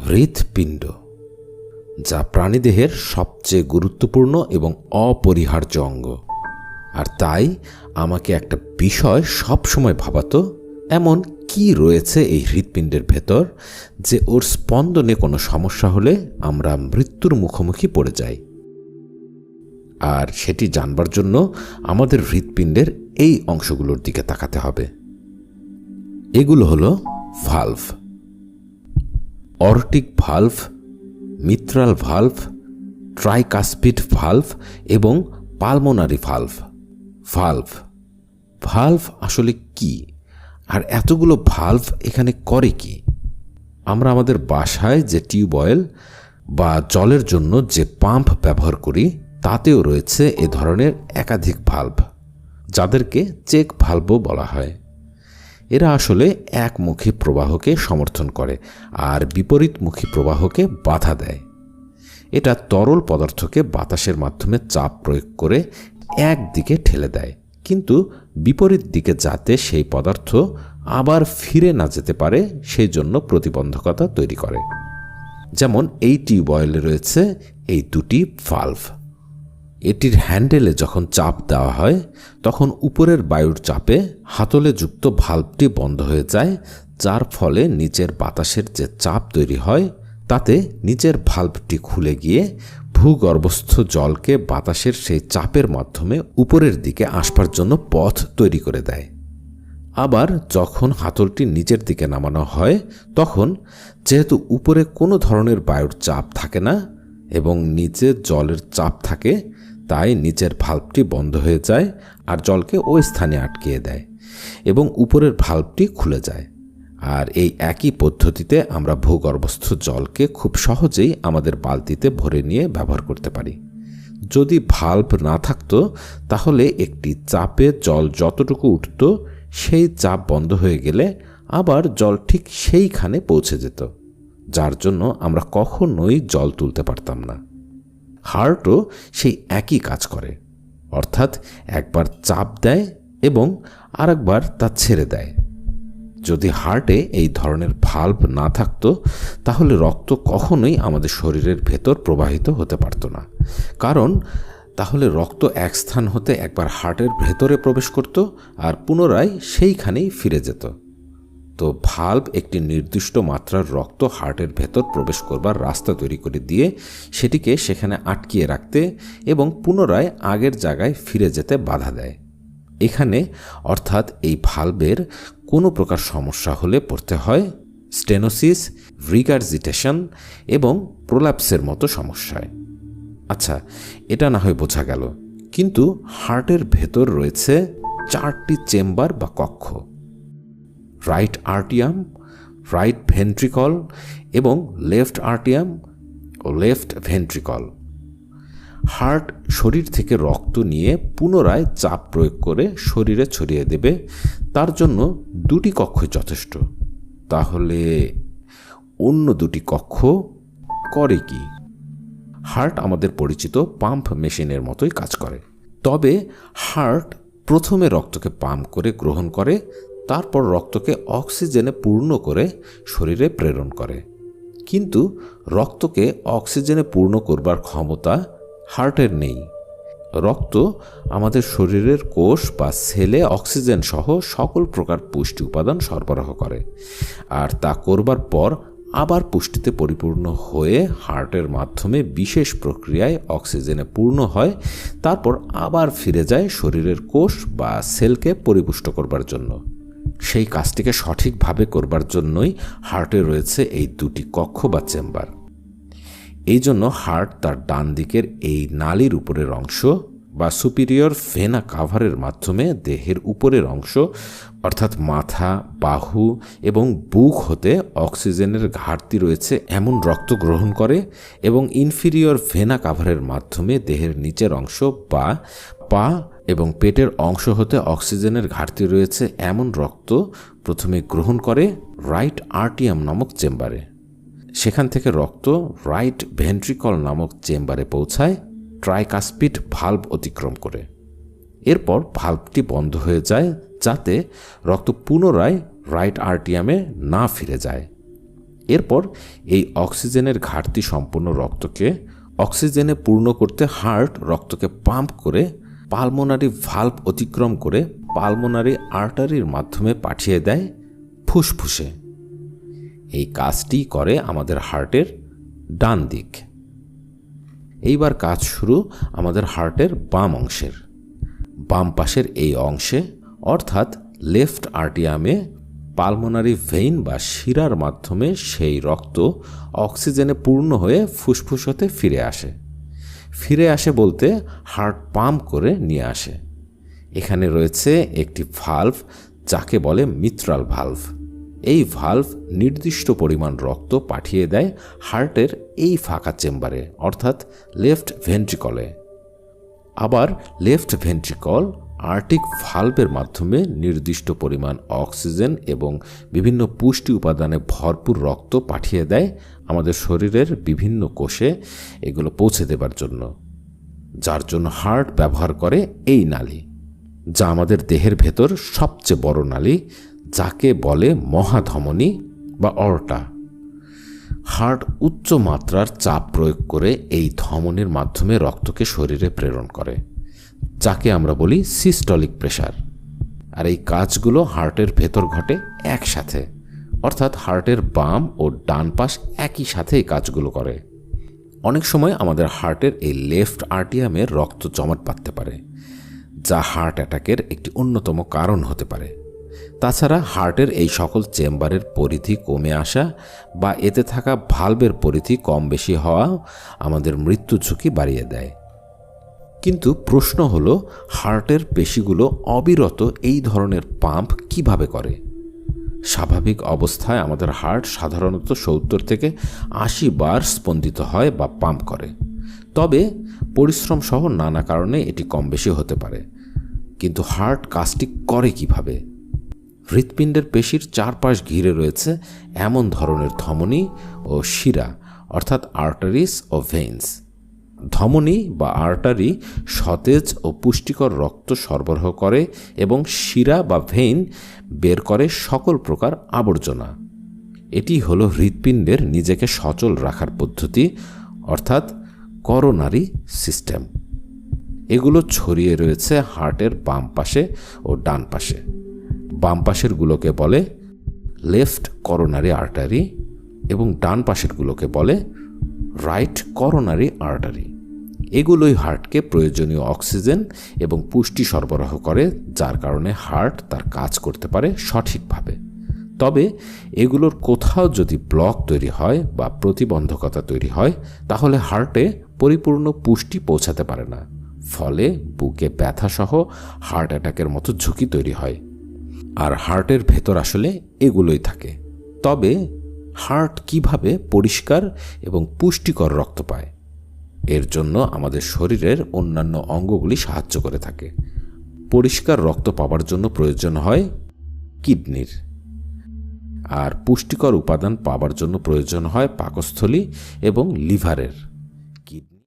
হৃৎপিণ্ড, যা প্রাণীদেহের সবচেয়ে গুরুত্বপূর্ণ এবং অপরিহার্য অঙ্গ। আর তাই আমাকে একটা বিষয় সবসময় ভাবাতো, এমন কি রয়েছে এই হৃৎপিণ্ডের ভেতর যে ওর স্পন্দনে কোনো সমস্যা হলে আমরা মৃত্যুর মুখোমুখি পড়ে যাই। আর সেটি জানবার জন্য আমাদের হৃৎপিণ্ডের এই অংশগুলোর দিকে তাকাতে হবে। এগুলো হলো valve: aortic valve, mitral valve, tricuspid valve এবং পালমোনারি ভালভ। ভালভ ভালভ আসলে কি, আর এতগুলো ভালভ এখানে করে কি? আমরা আমাদের বাসায় যে টিউবওয়েল বা জলের জন্য যে পাম্প ব্যবহার করি তাতেও রয়েছে এ ধরনের একাধিক ভালভ, যাদেরকে চেক ভালভও বলা হয়। এরা আসলে একমুখী প্রবাহকে সমর্থন করে আর বিপরীতমুখী প্রবাহকে বাধা দেয়। এটা তরল পদার্থকে বাতাসের মাধ্যমে চাপ প্রয়োগ করে একদিকে ঠেলে দেয়, কিন্তু বিপরীত দিকে যাতে সেই পদার্থ আবার ফিরে না যেতে পারে সেই জন্য প্রতিবন্ধকতা তৈরি করে। যেমন এই টিউবওয়েলে রয়েছে এই দুটি ভালভ। এটির হ্যান্ডেলে যখন চাপ দেওয়া হয় তখন উপরের বায়ুর চাপে হাতলে যুক্ত ভালভটি বন্ধ হয়ে যায়, যার ফলে নিচের বাতাসের যে চাপ তৈরি হয় তাতে নিচের ভালভটি খুলে গিয়ে ভূগর্ভস্থ জলকে বাতাসের সেই চাপের মাধ্যমে উপরের দিকে আসবার জন্য পথ তৈরি করে দেয়। আবার যখন হাতলটি নিচের দিকে নামানো হয় তখন যেহেতু উপরে কোনো ধরনের বায়ুর চাপ থাকে না এবং নিচে জলের চাপ থাকে, তাই নিচের ভালভটি বন্ধ হয়ে যায় আর জলকে ওই স্থানে আটকিয়ে দেয় এবং উপরের ভালভটি খুলে যায়। আর এই একই পদ্ধতিতে আমরা ভূগর্ভস্থ জলকে খুব সহজেই আমাদের বালতিতে ভরে নিয়ে ব্যবহার করতে পারি। যদি ভালভ না থাকতো তাহলে একটি চাপে জল যতটুকু উঠত সেই চাপ বন্ধ হয়ে গেলে আবার জল ঠিক সেইখানে পৌঁছে যেত, যার জন্য আমরা কখনোই জল তুলতে পারতাম না। হার্টও সেই একই কাজ করে, অর্থাৎ একবার চাপ দেয় এবং আরেকবার তা ছেড়ে দেয়। যদি হার্টে এই ধরনের ভালভ না থাকতো তাহলে রক্ত কখনোই আমাদের শরীরের ভেতর প্রবাহিত হতে পারত না, কারণ তাহলে রক্ত এক স্থান হতে একবার হার্টের ভেতরে প্রবেশ করত আর পুনরায় সেইখানেই ফিরে যেত। তো ভালভ একটি নির্দিষ্ট মাত্রার রক্ত হার্টের ভেতর প্রবেশ করবার রাস্তা তৈরি করে দিয়ে সেটিকে সেখানে আটকিয়ে রাখতে এবং পুনরায় আগের জায়গায় ফিরে যেতে বাধা দেয়। এখানে অর্থাৎ এই ভালভের কোনো প্রকার সমস্যা হলে পড়তে হয় স্টেনোসিস, রিগার্জিটেশন এবং প্রোল্যাপসের মতো সমস্যায়। আচ্ছা, এটা না হয় বোঝা গেল, কিন্তু হার্টের ভেতর রয়েছে 4টি চেম্বার বা কক্ষ: রাইট আর্টিয়াম, রাইট ভেন্ট্রিকল এবং লেফট আর্টিয়াম ও লেফট ভেন্ট্রিকল। হার্ট শরীর থেকে রক্ত নিয়ে পুনরায় চাপ প্রয়োগ করে শরীরে ছড়িয়ে দেবে, তার জন্য 2টি কক্ষই যথেষ্ট। তাহলে অন্য 2টি কক্ষ করে কি? হার্ট আমাদের পরিচিত পাম্প মেশিনের মতোই কাজ করে, তবে হার্ট প্রথমে রক্তকে পাম্প করে গ্রহণ করে, তারপর রক্তকে অক্সিজেনে পূর্ণ করে শরীরে প্রেরণ করে। কিন্তু রক্তকে অক্সিজেনে পূর্ণ করবার ক্ষমতা হার্টের নেই। রক্ত আমাদের শরীরের কোষ বা সেলে অক্সিজেন সহ সকল প্রকার পুষ্টি উপাদান সরবরাহ করে, আর তা করবার পর আবার পুষ্টিতে পরিপূর্ণ হয়ে হার্টের মাধ্যমে বিশেষ প্রক্রিয়ায় অক্সিজেনে পূর্ণ হয়, তারপর আবার ফিরে যায় শরীরের কোষ বা সেলকে পরিপুষ্ট করবার জন্য। সেই কাজটিকে সঠিকভাবে করবার জন্যই হার্টে রয়েছে এই 2টি কক্ষ বা চেম্বার। এই জন্য হার্ট তার ডান দিকের এই নালীর উপরের অংশ বা সুপিরিয়র ভেনা কাভারের মাধ্যমে দেহের উপরের অংশ অর্থাৎ মাথা, বাহু এবং বুক হতে অক্সিজেনের ঘাটতি রয়েছে এমন রক্ত গ্রহণ করে এবং ইনফিরিয়র ভেনা কাভারের মাধ্যমে দেহের নিচের অংশ বা পা এবং পেটের অংশ হতে অক্সিজেনের ঘাটতি রয়েছে এমন রক্ত প্রথমে গ্রহণ করে রাইট আর্টিয়াম নামক চেম্বারে। সেখান থেকে রক্ত রাইট ভেন্ট্রিকল নামক চেম্বারে পৌঁছায় ট্রাইকাসপিড ভালভ অতিক্রম করে। এরপর ভালভটি বন্ধ হয়ে যায় যাতে রক্ত পুনরায় রাইট আর্টিয়ামে না ফিরে যায়। এরপর এই অক্সিজেনের ঘাটতি সম্পন্ন রক্তকে অক্সিজেনে পূর্ণ করতে হার্ট রক্তকে পাম্প করে পালমোনারি ভালভ অতিক্রম করে পালমোনারি আর্টারির মাধ্যমে পাঠিয়ে দেয় ফুসফুসে। এই কাজটি করে আমাদের হার্টের ডান দিক। এইবার কাজ শুরু আমাদের হার্টের বাম অংশের। বাম পাশের এই অংশে অর্থাৎ লেফট আর্টিয়ামে পালমোনারি ভেইন বা শিরার মাধ্যমে সেই রক্ত অক্সিজেনে পূর্ণ হয়ে ফুসফুসতে ফিরে আসে বলতে হার্ট পাম্প করে নিয়ে আসে। এখানে রয়েছে একটি ভালভ যাকে বলে মিত্রাল ভালভ। এই ভালভ নির্দিষ্ট পরিমাণ রক্ত পাঠিয়ে দেয় হার্টের এই ফাঁকা চেম্বারে অর্থাৎ লেফট ভেন্ট্রিকলে। আবার লেফট ভেন্ট্রিকল আর্টিক ভালভের মাধ্যমে নির্দিষ্ট পরিমাণ অক্সিজেন এবং বিভিন্ন পুষ্টি উপাদানে ভরপুর রক্ত পাঠিয়ে দেয় আমাদের শরীরের বিভিন্ন কোষে এগুলো পৌঁছে দেবার জন্য, যার জন্য হার্ট ব্যবহার করে এই নালী, যা আমাদের দেহের ভেতর সবচেয়ে বড় নালী, যাকে বলে মহাধমনী বা অর্টা। হার্ট উচ্চ মাত্রার চাপ প্রয়োগ করে এই ধমনীর মাধ্যমে রক্তকে শরীরে প্রেরণ করে, যাকে আমরা বলি সিস্টলিক প্রেসার। আর এই কাজগুলো হার্টের ভেতর ঘটে একসাথে, অর্থাৎ হার্টের বাম ও ডান পাশ একই সাথে এই কাজগুলো করে। অনেক সময় আমাদের হার্টের এই লেফট আর্টিয়ামে রক্ত জমাট বাঁধতে পারে, যা হার্ট অ্যাটাকের একটি অন্যতম কারণ হতে পারে। তাছাড়া হার্টের এই সকল চেম্বারের পরিধি কমে আসা বা এতে থাকা ভালভের পরিধি কম বেশি হওয়া আমাদের মৃত্যু ঝুঁকি বাড়িয়ে দেয়। কিন্তু প্রশ্ন হলো, হার্টের পেশিগুলো অবিরত এই ধরনের পাম্প কিভাবে করে? স্বাভাবিক অবস্থায় আমাদের হার্ট সাধারণত 70 থেকে 80 বার স্পন্দিত হয় বা পাম্প করে। তবে পরিশ্রম সহ নানা কারণে এটি কম বেশি হতে পারে। কিন্তু হার্ট কাজটি করে কিভাবে? হৃৎপিণ্ডের পেশির চারপাশ ঘিরে রয়েছে এমন ধরনের ধমনী ও শিরা অর্থাৎ আর্টারিস ও ভেইনস। ধমনী বা আর্টারি সতেজ ও পুষ্টিকর রক্ত সরবরাহ করে এবং শিরা বা ভেইন বের করে সকল প্রকার আবর্জনা। এটি হলো হৃৎপিণ্ডের নিজেকে সচল রাখার পদ্ধতি অর্থাৎ করোনারি সিস্টেম। এগুলো ছড়িয়ে রয়েছে হার্টের বাম পাশে ও ডান পাশে। বাম পাশেরগুলোকে বলে লেফট করোনারি আর্টারি এবং ডান পাশেরগুলোকে বলে রাইট করোনারি আর্টারি। এগুলোই হার্টকে প্রয়োজনীয় অক্সিজেন এবং পুষ্টি সরবরাহ করে, যার কারণে হার্ট তার কাজ করতে পারে সঠিকভাবে। তবে এগুলোর কোথাও যদি ব্লক তৈরি হয় বা প্রতিবন্ধকতা তৈরি হয়, তাহলে হার্টে পরিপূর্ণ পুষ্টি পৌঁছাতে পারে না, ফলে বুকে ব্যথাসহ হার্ট অ্যাটাকের মতো ঝুঁকি তৈরি হয়। আর হার্টের ভেতর আসলে এগুলোই থাকে। তবে হার্ট কিভাবে পরিষ্কার এবং পুষ্টিকর রক্ত পায়? এর জন্য আমাদের শরীরের অন্যান্য অঙ্গগুলি সাহায্য করে থাকে। পরিষ্কার রক্ত পাওয়ার জন্য প্রয়োজন হয় কিডনির, আর পুষ্টিকর উপাদান পাওয়ার জন্য প্রয়োজন হয় পাকস্থলী এবং লিভারের।